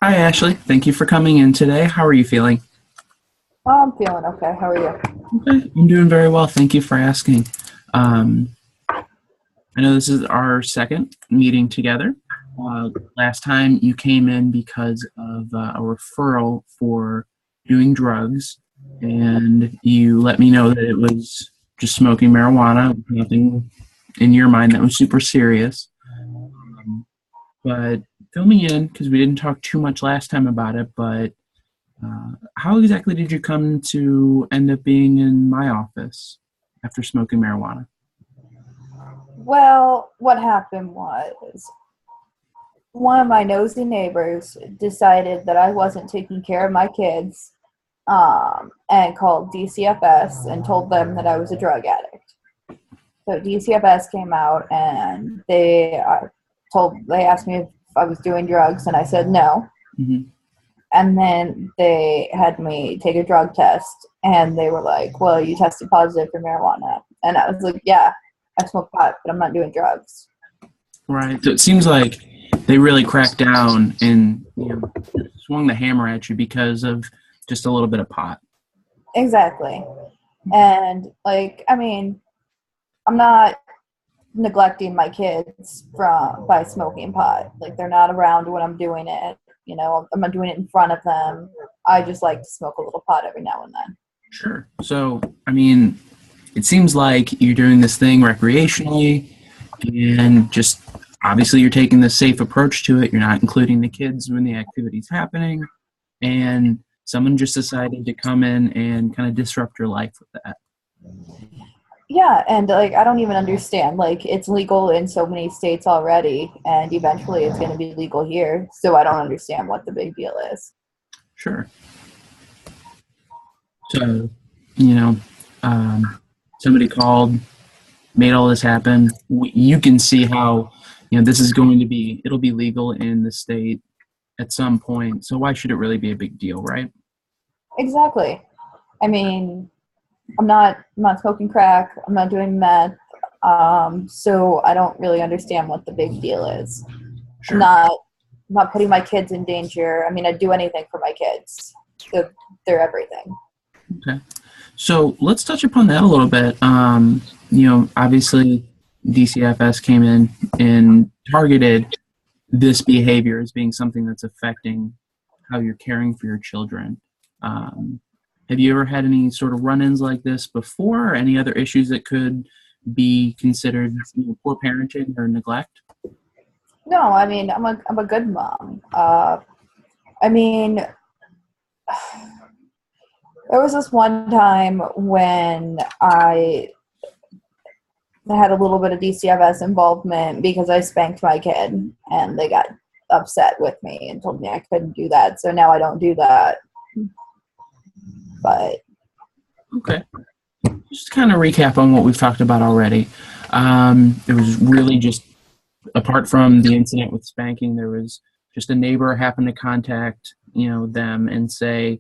Hi, Ashley. Thank you for coming in today. How are you feeling? Oh, I'm feeling okay. How are you? Okay, I'm doing very well. Thank you for asking. Um, I know this is our second meeting together. Last time you came in because of a referral for doing drugs, and you let me know that it was just smoking marijuana, nothing in your mind that was super serious. Um, but fill me in because we didn't talk too much last time about it, but how exactly did you come to end up being in my office after smoking marijuana? Well, what happened was one of my nosy neighbors decided that I wasn't taking care of my kids and called DCFS and told them that I was a drug addict. So DCFS came out and they asked me if I was doing drugs and I said no. Hmm. And then they had me take a drug test and they were like, well, you tested positive for marijuana. And I was like, yeah, I smoke pot, but I'm not doing drugs. Right. So it seems like they really cracked down and swung the hammer at you because of just a little bit of pot. Exactly. And like, I mean, I'm not neglecting my kids from by smoking pot. Like they're not around when I'm doing it. I'm not doing it in front of them. I just like to smoke a little pot every now and then. Sure. So, I mean, it seems like you're doing this thing recreationally and just obviously you're taking the safe approach to it. You're not including the kids when the activity's happening. And someone just decided to come in and kind of disrupt your life with that. Yeah, and like I don't even understand. Like it's legal in so many states already, and eventually it's going to be legal here. So I don't understand what the big deal is. Sure. So, you know, um, somebody called, made all this happen. You can see how, this is going to be, it'll be legal in the state at some point. So why should it really be a big deal, right? Exactly. I mean, I'm not smoking crack. I'm not doing meth. So I don't really understand what the big deal is. I'm Sure. not I'm not putting my kids in danger. I mean, I'd do anything for my kids. They're everything. Okay. So let's touch upon that a little bit. Obviously, DCFS came in and targeted this behavior as being something that's affecting how you're caring for your children. Um, have you ever had any sort of run-ins like this before, or any other issues that could be considered poor parenting or neglect? No, I mean, I'm a good mom. I mean, there was this one time when I had a little bit of DCFS involvement because I spanked my kid and they got upset with me and told me I couldn't do that. So now I don't do that. But Okay. Just kind of recap on what we've talked about already. It was really just, apart from the incident with spanking, there was just a neighbor happened to contact, them and say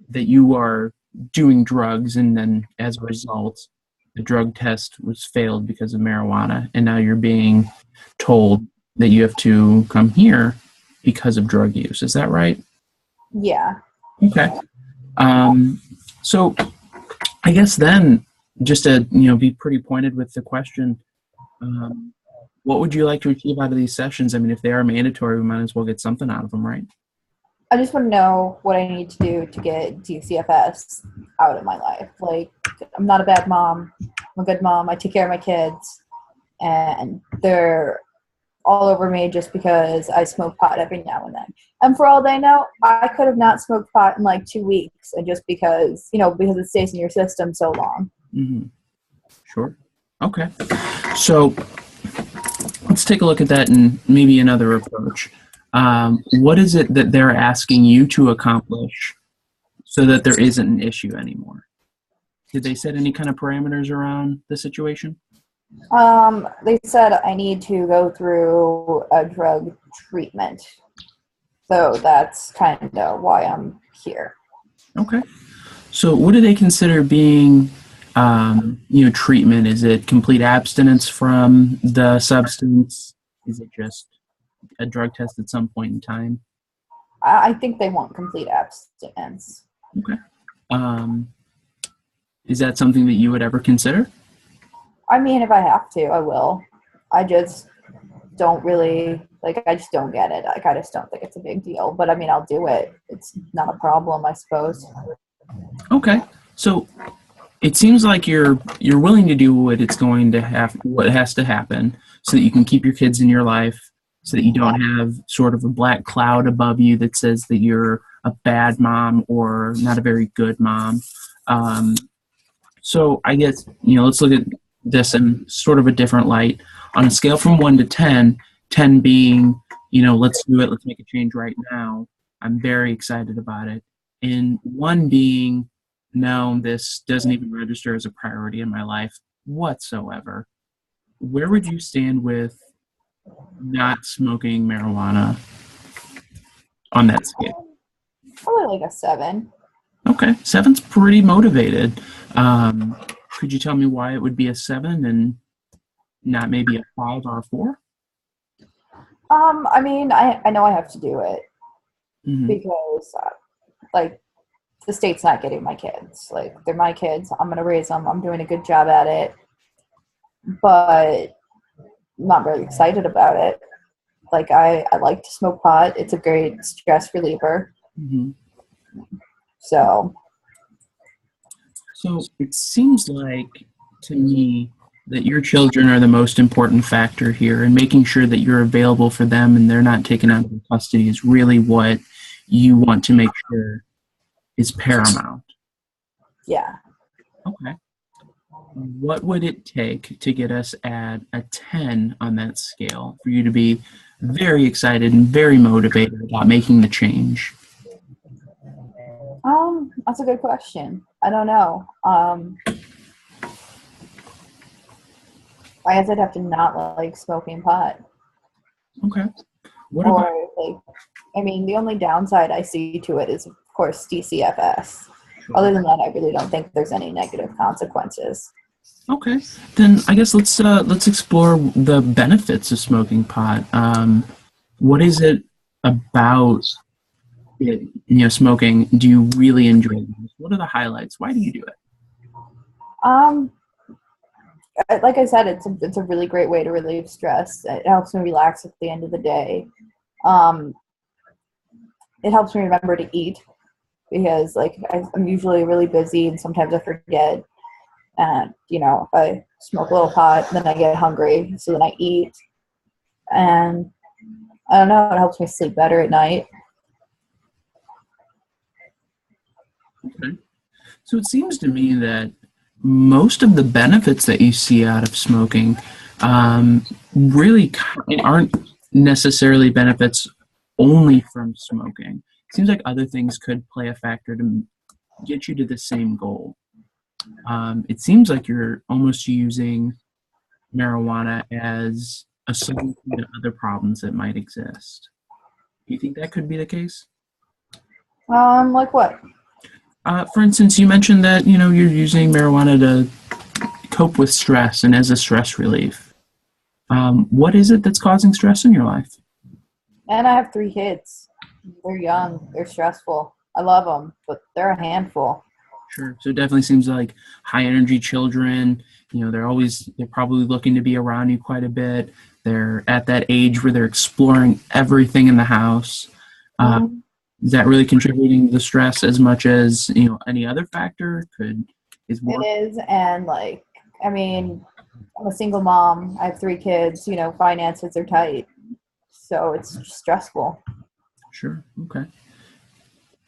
that you are doing drugs, and then as a result, the drug test was failed because of marijuana, and now you're being told that you have to come here because of drug use. Is that right? yeah. Okay. Um, so I guess then, just to be pretty pointed with the question, um, what would you like to achieve out of these sessions? I mean, if they are mandatory, we might as well get something out of them, right? I just want to know what I need to do to get DCFS out of my life. Like, I'm not a bad mom. I'm a good mom. I take care of my kids. And they're all over me just because I smoke pot every now and then. And for all they know, I could have not smoked pot in like 2 weeks, and just because it stays in your system so long. Hmm. Sure. Okay. So let's take a look at that in maybe another approach. What is it that they're asking you to accomplish so that there isn't an issue anymore? Did they set any kind of parameters around the situation? They said I need to go through a drug treatment. So that's kind of why I'm here. Okay. So what do they consider being, treatment? Is it complete abstinence from the substance? Is it just a drug test at some point in time? I think they want complete abstinence. Okay. Is that something that you would ever consider? I mean, if I have to, I will. I just don't really, like, I just don't get it. Like, I just don't think it's a big deal. But I mean, I'll do it. It's not a problem, I suppose. Okay. So it seems like you're willing to do what has to happen so that you can keep your kids in your life, so that you don't have sort of a black cloud above you that says that you're a bad mom or not a very good mom. Um, so I guess, let's look at this in sort of a different light. On a scale from 1 to 10, 10 being, let's do it, let's make a change right now. I'm very excited about it. And 1 being, no, this doesn't even register as a priority in my life whatsoever. Where would you stand with not smoking marijuana on that scale? Probably like a 7. Okay, 7's pretty motivated. Could you tell me why it would be a 7 and not maybe a 5 or a 4? I mean, I know I have to do it Mm-hmm. because, like, the state's not getting my kids. Like, they're my kids. I'm going to raise them. I'm doing a good job at it. But I'm not really excited about it. Like, I like to smoke pot. It's a great stress reliever. Mm-hmm. So, So it seems like to me that your children are the most important factor here, and making sure that you're available for them and they're not taken out of custody is really what you want to make sure is paramount. yeah. Okay. What would it take to get us at a 10 on that scale for you to be very excited and very motivated about making the change? That's a good question. I don't know. I guess I'd have to not like smoking pot. Okay. What about Or, like, I mean, the only downside I see to it is, of course, DCFS. Other than that, I really don't think there's any negative consequences. Okay, then I guess let's explore the benefits of smoking pot. What is it about smoking? Do you really enjoy it? What are the highlights? Why do you do it? Um, like I said, it's a really great way to relieve stress. It helps me relax at the end of the day. Um, it helps me remember to eat because, like, I'm usually really busy and sometimes I forget. And if I smoke a little pot, then I get hungry, so then I eat. And I don't know, it helps me sleep better at night. Okay. So it seems to me that most of the benefits that you see out of smoking really aren't necessarily benefits only from smoking. It seems like other things could play a factor to get you to the same goal. It seems like you're almost using marijuana as a solution to other problems that might exist. Do you think that could be the case? Like what? For instance, you mentioned that you're using marijuana to cope with stress and as a stress relief. What is it that's causing stress in your life? And I have 3 kids. They're young. They're stressful. I love them, but they're a handful. Sure. So it definitely seems like high energy children. They're probably looking to be around you quite a bit. They're at that age where they're exploring everything in the house. Uh, Mm-hmm. is that really contributing to the stress as much as any other factor? Is It work? is, and like, I mean, I'm a single mom. I have 3 kids. Finances are tight, so it's stressful. Sure. Okay.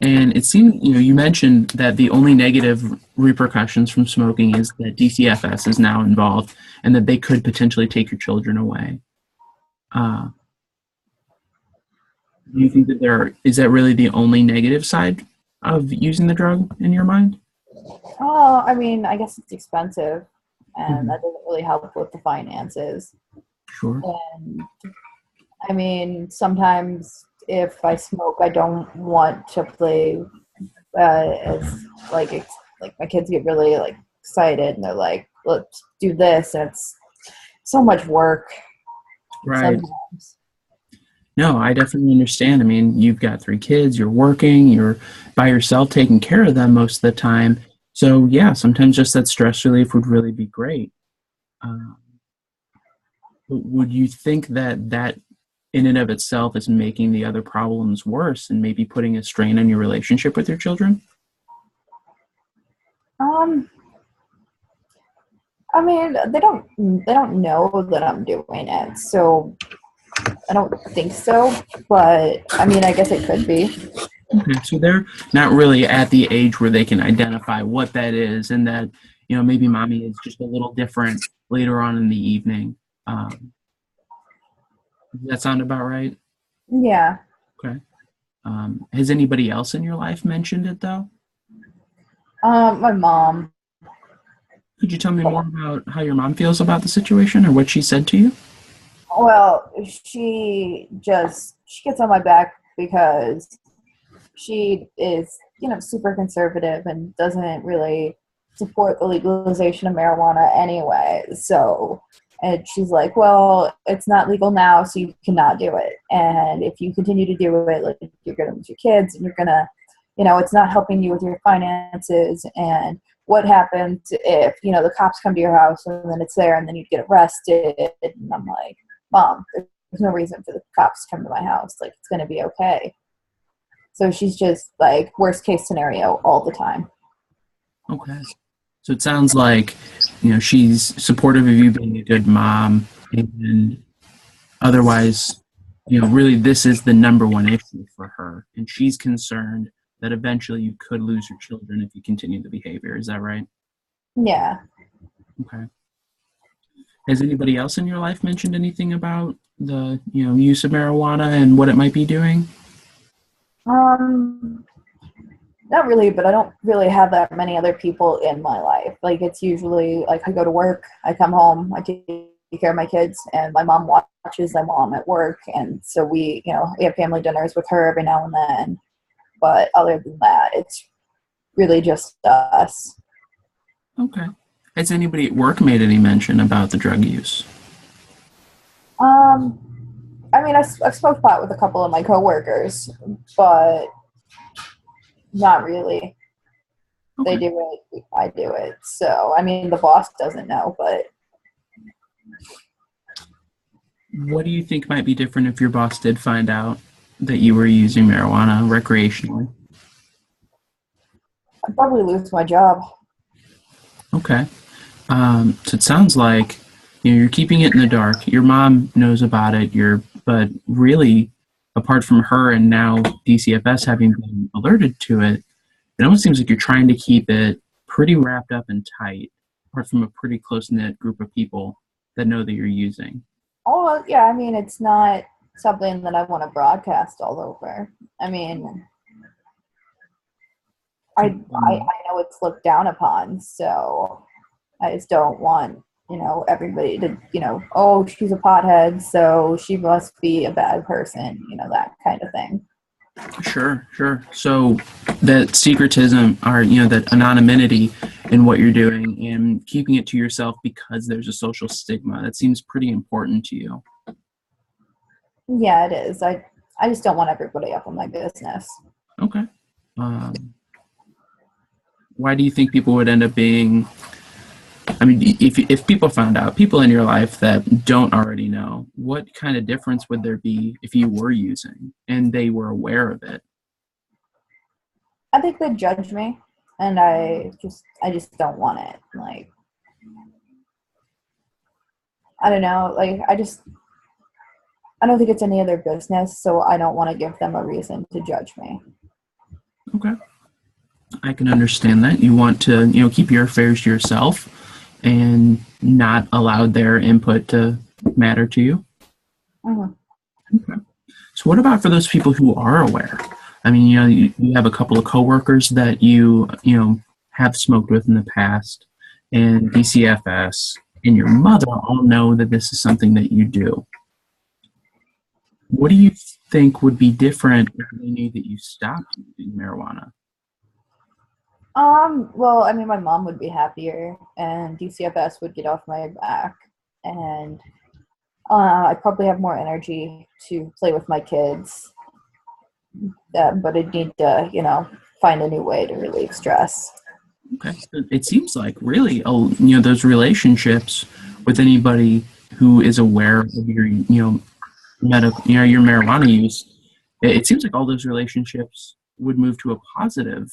And it seemed, you mentioned that the only negative repercussions from smoking is that DCFS is now involved and that they could potentially take your children away. Uh, do you think that is that really the only negative side of using the drug in your mind? Oh, I mean, I guess it's expensive, and Mhm. that doesn't really help with the finances. Sure. And I mean, sometimes if I smoke, I don't want to play. It's like my kids get really like excited, and they're like, "Let's do this," and it's so much work Right. sometimes. No, I definitely understand. I mean, you've got three kids, you're working, you're by yourself taking care of them most of the time. So, yeah, sometimes just that stress relief would really be great. Um, but would you think that that in and of itself is making the other problems worse and maybe putting a strain on your relationship with your children? Um, I mean, they don't know that I'm doing it, so I don't think so. But I mean, I guess it could be. Okay, so they're not really at the age where they can identify what that is, and that maybe mommy is just a little different later on in the evening. Does that sound about right? Yeah. Okay. Has anybody else in your life mentioned it though? My mom. Could you tell me more about how your mom feels about the situation or what she said to you? Well, she gets on my back because she is, super conservative and doesn't really support the legalization of marijuana anyway. So, and she's like, well, it's not legal now, so you cannot do it. And if you continue to do it, like you're going to lose your kids and you're going to, it's not helping you with your finances. And what happens if, the cops come to your house and then it's there and then you get arrested? And I'm like, Mom, there's no reason for the cops to come to my house. Like, it's going to be okay. So she's just like worst case scenario all the time. Okay. So it sounds like, she's supportive of you being a good mom, and otherwise, really this is the number one issue for her. And she's concerned that eventually you could lose your children if you continue the behavior. Is that right? Yeah. Okay. Has anybody else in your life mentioned anything about the, use of marijuana and what it might be doing? Um, Not really, but I don't really have that many other people in my life. Like it's usually like I go to work, I come home, I take care of my kids, and my mom watches my mom at work, and so we have family dinners with her every now and then. But other than that, it's really just us. Okay. Has anybody at work made any mention about the drug use? Um, I mean, I spoke pot with a couple of my coworkers, but not really. They Okay. do it, I do it. So, I mean, the boss doesn't know, but What do you think might be different if your boss did find out that you were using marijuana recreationally? I'd probably lose my job. Okay. So it sounds like you're keeping it in the dark. Your mom knows about it. But really, apart from her and now DCFS having been alerted to it, it almost seems like you're trying to keep it pretty wrapped up and tight, apart from a pretty close knit group of people that know that you're using. Oh, well, yeah, I mean, it's not something that I want to broadcast all over. I mean, I know it's looked down upon, so I just don't want, everybody to, oh, she's a pothead, so she must be a bad person, that kind of thing. Sure, sure. So that secretism or that anonymity in what you're doing and keeping it to yourself because there's a social stigma, that seems pretty important to you. Yeah, it is. I just don't want everybody up on my business. Okay. Um, why do you think people would end up being? I mean, if people found out, people in your life that don't already know, what kind of difference would there be if you were using and they were aware of it? I think they judge me, and I just don't want it. Like, I don't know. Like, I don't think it's any of their business, so I don't want to give them a reason to judge me. Okay. I can understand that. You want to, keep your affairs to yourself and not allow their input to matter to you. Mhm. Okay. So what about for those people who are aware? I mean, you have a couple of coworkers that have smoked with in the past, and DCFS and your mother all know that this is something that you do. What do you think would be different if they knew that you stopped using marijuana? Well, I mean, my mom would be happier, and DCFS would get off my back, and I probably have more energy to play with my kids, but I'd need to, find a new way to relieve stress. Okay. It seems like really, those relationships with anybody who is aware of your, your marijuana use, it seems like all those relationships would move to a positive.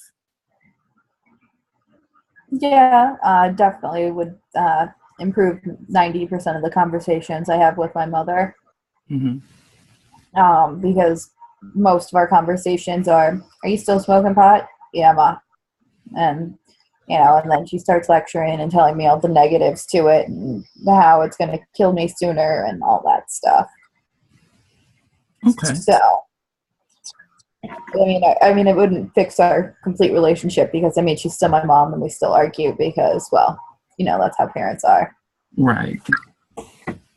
Yeah, definitely would improve 90% of the conversations I have with my mother. Hmm. Because most of our conversations are you still smoking pot? Yeah, ma. And, and then she starts lecturing and telling me all the negatives to it and how it's going to kill me sooner and all that stuff. Okay. So, I mean, it wouldn't fix our complete relationship because, she's still my mom and we still argue because, well, that's how parents are. Right.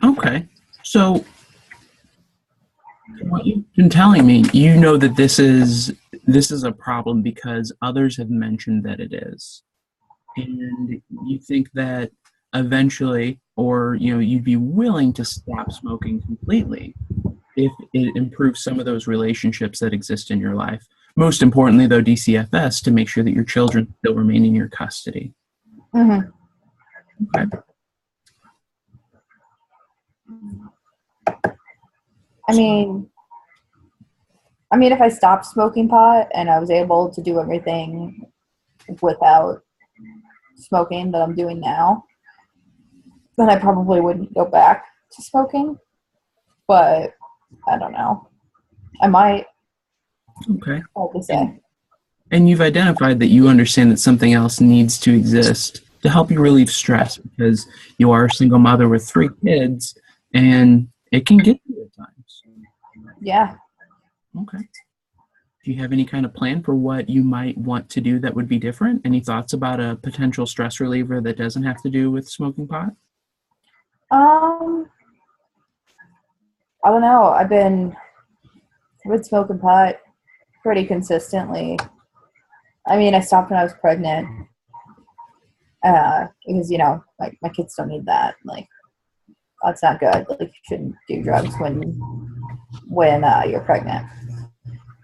Okay. So what you've been telling me, you know that this is a problem because others have mentioned that it is. And you think that eventually, or you'd be willing to stop smoking completely if it improves some of those relationships that exist in your life. Most importantly, though, DCFS to make sure that your children still remain in your custody. Mm-hmm. Okay. If I stopped smoking pot and I was able to do everything without smoking that I'm doing now, then I probably wouldn't go back to smoking. But I don't know. I might. Okay. Hard to say. And you've identified that you understand that something else needs to exist to help you relieve stress because you are a single mother with 3 kids and it can get to you at times. Yeah. Okay. Do you have any kind of plan for what you might want to do that would be different? Any thoughts about a potential stress reliever that doesn't have to do with smoking pot? I don't know. I've been smoking pot pretty consistently. I stopped when I was pregnant because my kids don't need that. Like, that's not good. Like, you shouldn't do drugs when you're pregnant.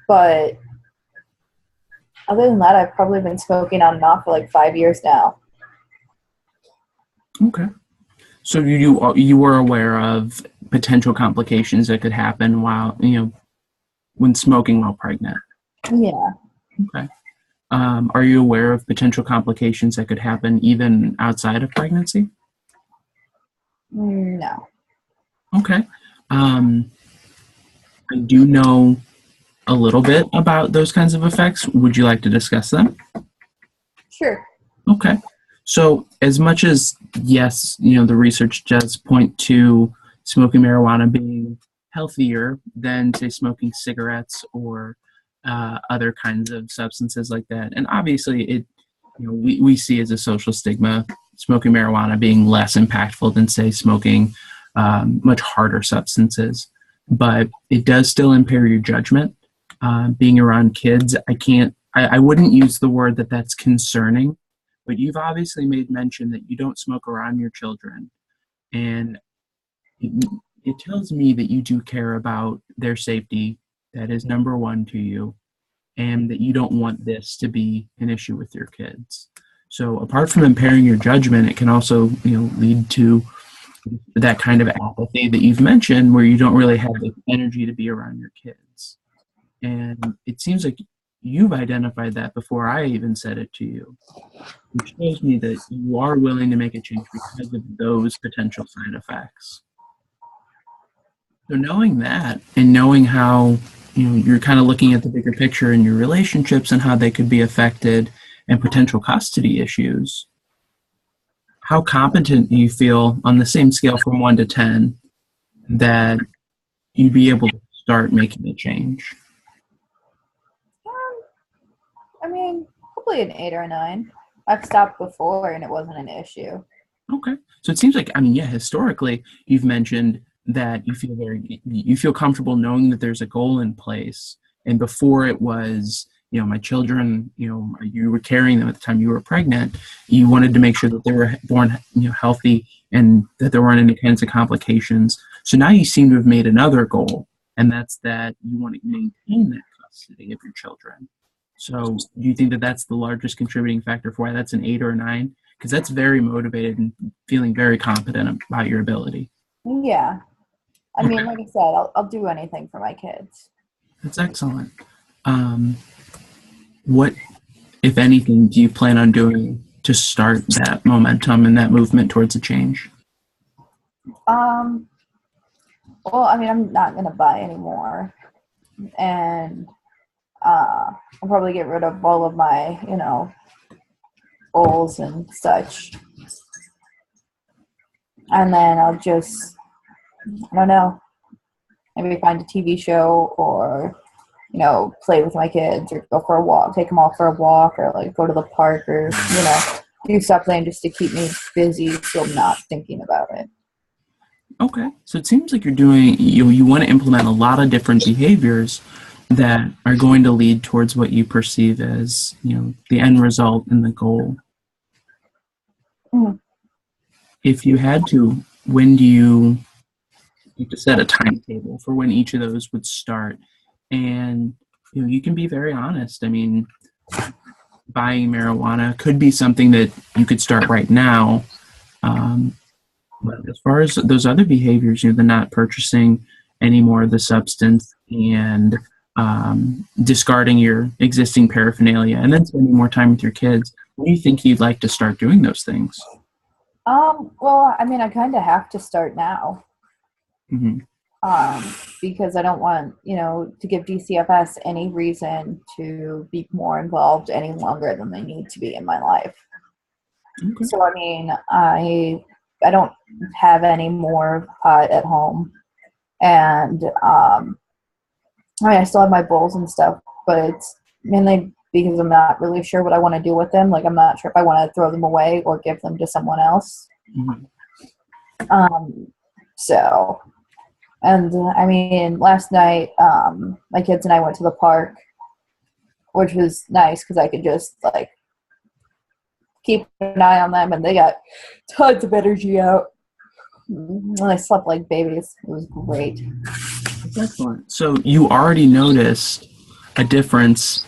But other than that, I've probably been smoking on and off for like 5 years now. Okay. So you were aware of potential complications that could happen while when smoking while pregnant. Yeah. Okay. Are you aware of potential complications that could happen even outside of pregnancy? No. Okay. I do know a little bit about those kinds of effects. Would you like to discuss them? Sure. Okay. So as much as, yes, the research does point to smoking marijuana being healthier than, say, smoking cigarettes or other kinds of substances like that. And obviously we see as a social stigma smoking marijuana being less impactful than, say, smoking much harder substances. But it does still impair your judgment. Being around kids, I wouldn't use the word that that's concerning, but you've obviously made mention that you don't smoke around your children. And it tells me that you do care about their safety. That is number one to you, and that you don't want this to be an issue with your kids. So apart from impairing your judgment, it can also lead to that kind of apathy that you've mentioned where you don't really have the energy to be around your kids. And it seems like you've identified that before I even said it to you, which shows me that you are willing to make a change because of those potential side effects. So knowing that and knowing how you're kind of looking at the bigger picture in your relationships and how they could be affected and potential custody issues, how competent do you feel on the same scale from 1 to 10 that you'd be able to start making a change? Probably an 8 or a 9. I've stopped before and it wasn't an issue. Okay. So it seems like, historically, you've mentioned that you feel comfortable knowing that there's a goal in place. And before it was, my children, you were carrying them at the time you were pregnant. You wanted to make sure that they were born, healthy and that there weren't any kinds of complications. So now you seem to have made another goal, and that's that you want to maintain that custody of your children. So do you think that that's the largest contributing factor for why that's an 8 or a 9? Because that's very motivated and feeling very confident about your ability. Yeah. I mean, like I said, I'll do anything for my kids. That's excellent. What, if anything, do you plan on doing to start that momentum and that movement towards a change? Well, I mean, I'm not going to buy anymore. And I'll probably get rid of all of my, bowls and such. And then I'll just, I don't know, maybe find a TV show or, play with my kids or go for a walk, take them all for a walk or like go to the park or, do something just to keep me busy so I'm not thinking about it. Okay. So it seems like you're doing, you want to implement a lot of different behaviors that are going to lead towards what you perceive as, the end result and the goal. Mm. If you had to, when do you have to set a timetable for when each of those would start? And, you can be very honest. I mean, buying marijuana could be something that you could start right now. But as far as those other behaviors, the not purchasing any more of the substance and discarding your existing paraphernalia and then spending more time with your kids, when do you think you'd like to start doing those things? Well, I mean, I kind of have to start now. Mm-hmm. Because I don't want, to give DCFS any reason to be more involved any longer than they need to be in my life. Okay. So, I mean, I don't have any more pot at home. And, I still have my bowls and stuff, but it's mainly because I'm not really sure what I want to do with them. Like, I'm not sure if I want to throw them away or give them to someone else. Mm-hmm. And I mean, last night, my kids and I went to the park, which was nice because I could just like keep an eye on them, and they got tons of energy out. And I slept like babies. It was great. That's excellent. So you already noticed a difference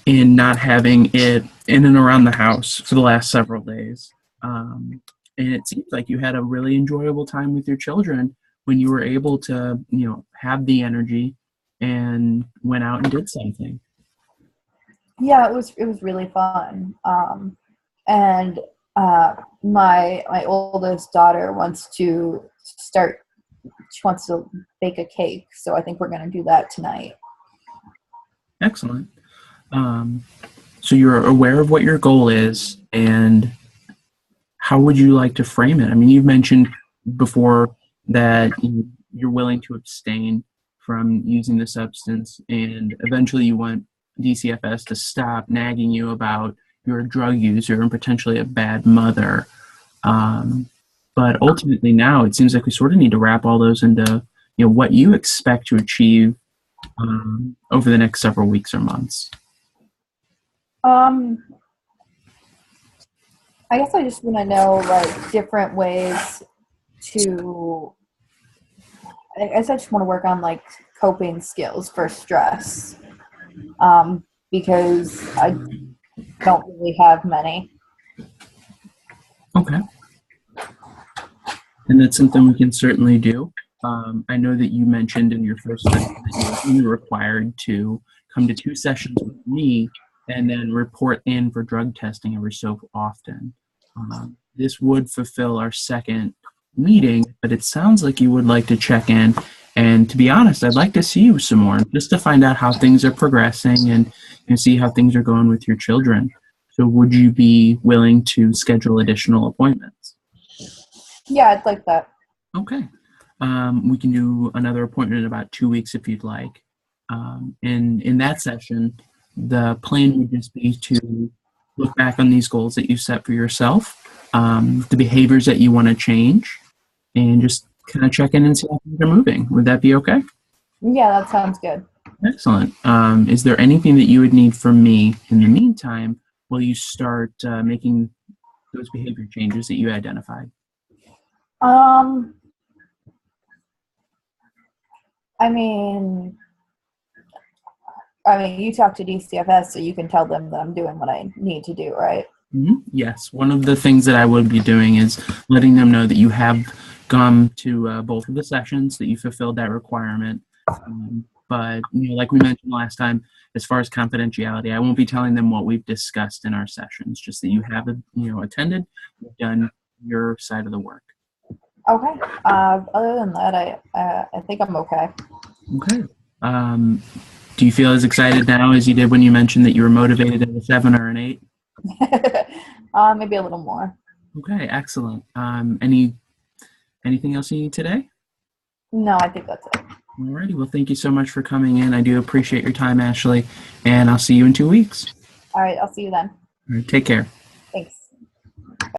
in not having it in and around the house for the last several days. And it seems like you had a really enjoyable time with your children when you were able to, have the energy and went out and did something. Yeah, it was really fun. And my oldest daughter wants to she wants to bake a cake, so I think we're going to do that tonight. Excellent. So you're aware of what your goal is, and how would you like to frame it? I mean, you've mentioned before that you're willing to abstain from using the substance, and eventually you want DCFS to stop nagging you about you're a drug user and potentially a bad mother. But ultimately now it seems like we sort of need to wrap all those into what you expect to achieve over the next several weeks or months. I guess I just want to know like different ways to. I guess I just want to work on like coping skills for stress, because I don't really have many. Okay. And that's something we can certainly do. I know that you mentioned in your first session that you were required to come to 2 sessions with me and then report in for drug testing every so often. This would fulfill our second meeting, but it sounds like you would like to check in. And to be honest, I'd like to see you some more just to find out how things are progressing and see how things are going with your children. So would you be willing to schedule additional appointments? Yeah, I'd like that. Okay. We can do another appointment in about 2 weeks if you'd like. In that session, the plan would just be to look back on these goals that you set for yourself, the behaviors that you want to change, and just kind of check in and see how things are moving. Would that be okay? Yeah, that sounds good. Excellent. Is there anything that you would need from me in the meantime while you start making those behavior changes that you identified? Um, I mean, you talk to DCFS, so you can tell them that I'm doing what I need to do, right? Yes, one of the things that I would be doing is letting them know that you have gone to both of the sessions, that you fulfilled that requirement. But like we mentioned last time, as far as confidentiality, I won't be telling them what we've discussed in our sessions. Just that you have, attended, you've done your side of the work. Okay. Other than that, I think I'm okay. Okay. Do you feel as excited now as you did when you mentioned that you were motivated at a 7 or an 8? Maybe a little more. Okay, excellent. Anything else you need today? No, I think that's it. Alrighty, well, thank you so much for coming in. I do appreciate your time, Ashley, and I'll see you in 2 weeks. All right, I'll see you then. All right, take care.